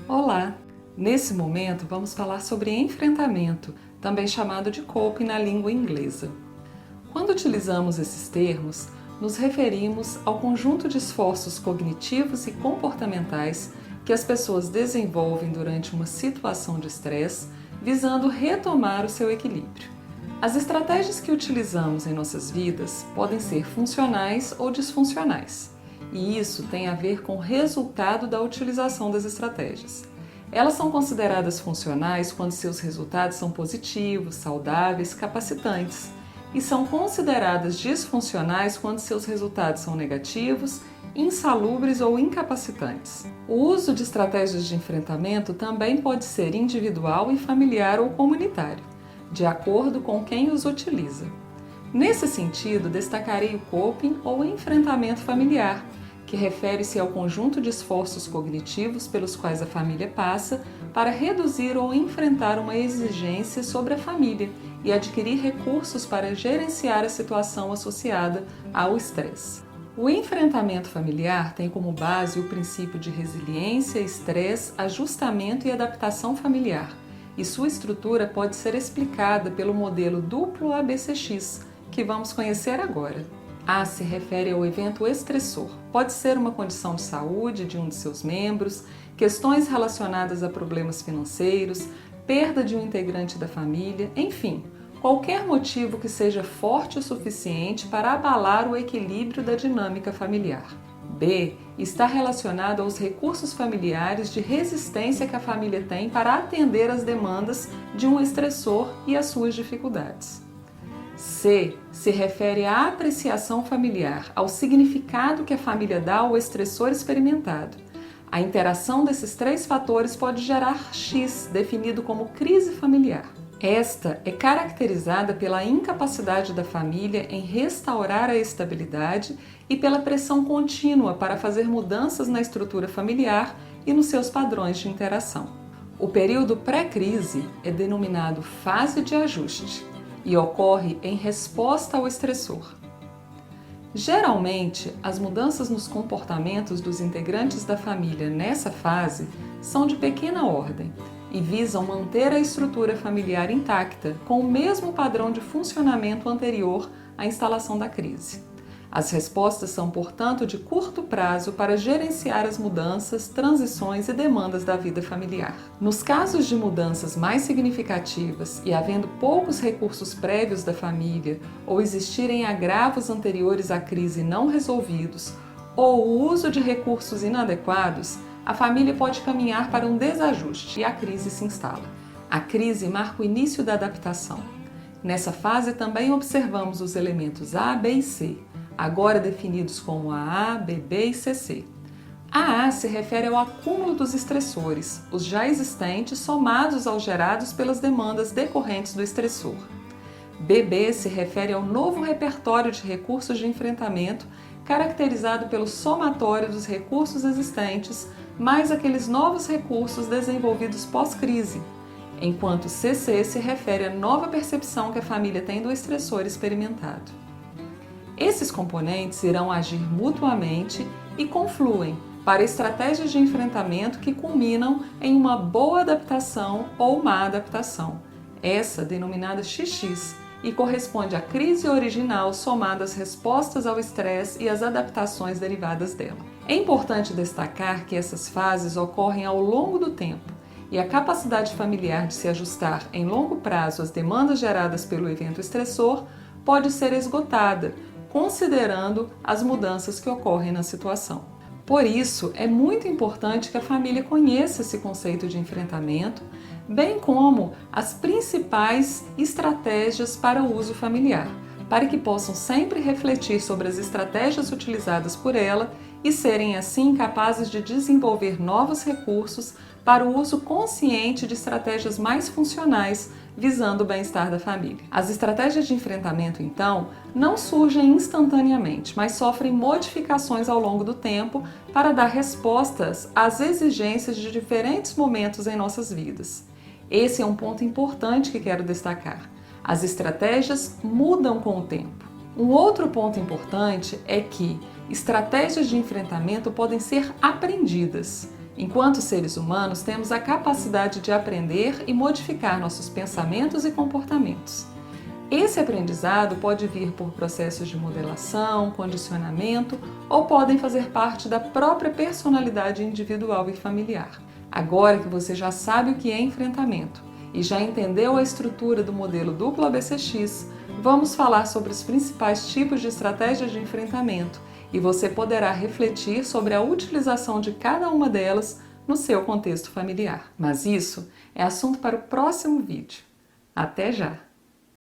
Olá! Nesse momento vamos falar sobre enfrentamento, também chamado de coping na língua inglesa. Quando utilizamos esses termos, nos referimos ao conjunto de esforços cognitivos e comportamentais que as pessoas desenvolvem durante uma situação de estresse, visando retomar o seu equilíbrio. As estratégias que utilizamos em nossas vidas podem ser funcionais ou disfuncionais, e isso tem a ver com o resultado da utilização das estratégias. Elas são consideradas funcionais quando seus resultados são positivos, saudáveis, capacitantes, e são consideradas disfuncionais quando seus resultados são negativos, insalubres ou incapacitantes. O uso de estratégias de enfrentamento também pode ser individual e familiar ou comunitário, de acordo com quem os utiliza. Nesse sentido, destacarei o coping ou enfrentamento familiar, que refere-se ao conjunto de esforços cognitivos pelos quais a família passa para reduzir ou enfrentar uma exigência sobre a família e adquirir recursos para gerenciar a situação associada ao estresse. O enfrentamento familiar tem como base o princípio de resiliência, estresse, ajustamento e adaptação familiar, e sua estrutura pode ser explicada pelo modelo duplo ABCX, que vamos conhecer agora. A se refere ao evento estressor. Pode ser uma condição de saúde de um de seus membros, questões relacionadas a problemas financeiros, perda de um integrante da família, enfim, qualquer motivo que seja forte o suficiente para abalar o equilíbrio da dinâmica familiar. B está relacionado aos recursos familiares de resistência que a família tem para atender às demandas de um estressor e às suas dificuldades. C se refere à apreciação familiar, ao significado que a família dá ao estressor experimentado. A interação desses três fatores pode gerar X, definido como crise familiar. Esta é caracterizada pela incapacidade da família em restaurar a estabilidade e pela pressão contínua para fazer mudanças na estrutura familiar e nos seus padrões de interação. O período pré-crise é denominado fase de ajuste e ocorre em resposta ao estressor. Geralmente, as mudanças nos comportamentos dos integrantes da família nessa fase são de pequena ordem e visam manter a estrutura familiar intacta com o mesmo padrão de funcionamento anterior à instalação da crise. As respostas são, portanto, de curto prazo para gerenciar as mudanças, transições e demandas da vida familiar. Nos casos de mudanças mais significativas e havendo poucos recursos prévios da família ou existirem agravos anteriores à crise não resolvidos ou o uso de recursos inadequados, a família pode caminhar para um desajuste e a crise se instala. A crise marca o início da adaptação. Nessa fase também observamos os elementos A, B e C, agora definidos como AA, BB e CC. AA se refere ao acúmulo dos estressores, os já existentes somados aos gerados pelas demandas decorrentes do estressor. BB se refere ao novo repertório de recursos de enfrentamento, caracterizado pelo somatório dos recursos existentes, mais aqueles novos recursos desenvolvidos pós-crise, enquanto CC se refere à nova percepção que a família tem do estressor experimentado. Esses componentes irão agir mutuamente e confluem para estratégias de enfrentamento que culminam em uma boa adaptação ou má adaptação, essa denominada XX, e corresponde à crise original somada às respostas ao estresse e às adaptações derivadas dela. É importante destacar que essas fases ocorrem ao longo do tempo e a capacidade familiar de se ajustar em longo prazo às demandas geradas pelo evento estressor pode ser esgotada, considerando as mudanças que ocorrem na situação. Por isso, é muito importante que a família conheça esse conceito de enfrentamento, bem como as principais estratégias para o uso familiar, para que possam sempre refletir sobre as estratégias utilizadas por ela e serem assim capazes de desenvolver novos recursos para o uso consciente de estratégias mais funcionais, visando o bem-estar da família. As estratégias de enfrentamento, então, não surgem instantaneamente, mas sofrem modificações ao longo do tempo para dar respostas às exigências de diferentes momentos em nossas vidas. Esse é um ponto importante que quero destacar. As estratégias mudam com o tempo. Um outro ponto importante é que estratégias de enfrentamento podem ser aprendidas. Enquanto seres humanos, temos a capacidade de aprender e modificar nossos pensamentos e comportamentos. Esse aprendizado pode vir por processos de modelação, condicionamento ou podem fazer parte da própria personalidade individual e familiar. Agora que você já sabe o que é enfrentamento e já entendeu a estrutura do modelo duplo ABCX, vamos falar sobre os principais tipos de estratégias de enfrentamento e você poderá refletir sobre a utilização de cada uma delas no seu contexto familiar. Mas isso é assunto para o próximo vídeo. Até já!